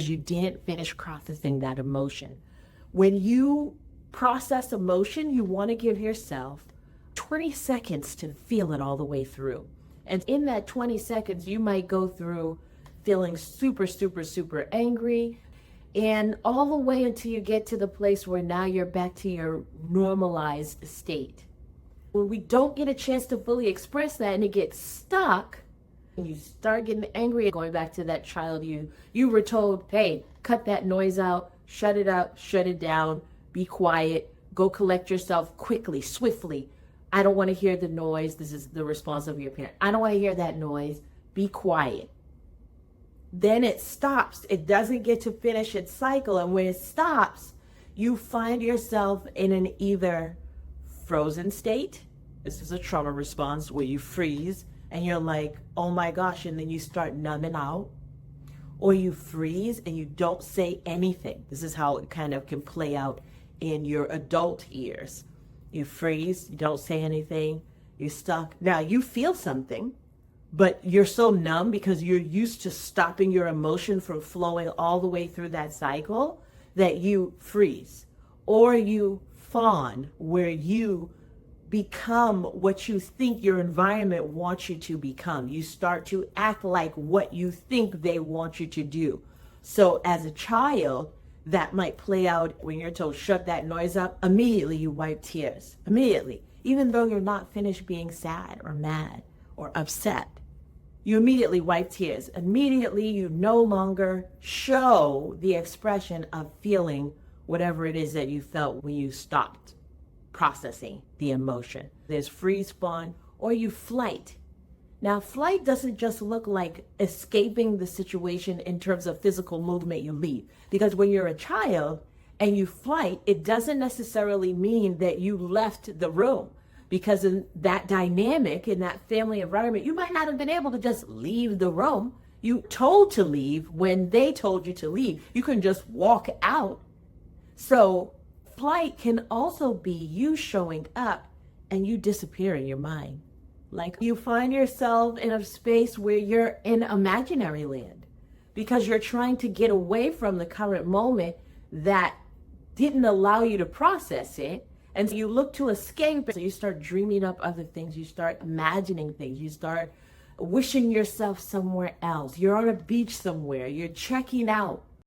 You didn't finish processing that emotion. When you process emotion, you want to give yourself 20 seconds to feel it all the way through. And in that 20 seconds, you might go through feeling super, super, super angry, and all the way until you get to the place where now you're back to your normalized state. When we don't get a chance to fully express that and it gets stuck, and you start getting angry, going back to that child you were told, hey, cut that noise out, shut it up, shut it down, be quiet, go collect yourself quickly, swiftly. I don't want to hear the noise. This is the response of your parent. I don't want to hear that noise. Be quiet. Then it stops. It doesn't get to finish its cycle. And when it stops, you find yourself in an either frozen state. This is a trauma response where you freeze and you're like, oh my gosh, and then you start numbing out. Or you freeze and you don't say anything. This is how it kind of can play out in your adult years. You freeze, you don't say anything, you're stuck. Now you feel something, but you're so numb because you're used to stopping your emotion from flowing all the way through that cycle that you freeze. Or you fawn, where you become what you think your environment wants you to become. You start to act like what you think they want you to do. So as a child, that might play out when you're told, shut that noise up. Immediately you wipe tears. Immediately. Even though you're not finished being sad or mad or upset. You immediately wipe tears. Immediately you no longer show the expression of feeling whatever it is that you felt when you stopped processing the emotion. There's freeze, fawn, or you flight. Now, flight doesn't just look like escaping the situation in terms of physical movement, you leave. Because when you're a child and you flight, it doesn't necessarily mean that you left the room. Because in that dynamic, in that family environment, you might not have been able to just leave the room. You told to leave when they told you to leave. You couldn't just walk out. So flight can also be you showing up and you disappear in your mind. Like you find yourself in a space where you're in imaginary land because you're trying to get away from the current moment that didn't allow you to process it. And so you look to escape. So you start dreaming up other things. You start imagining things. You start wishing yourself somewhere else. You're on a beach somewhere. You're checking out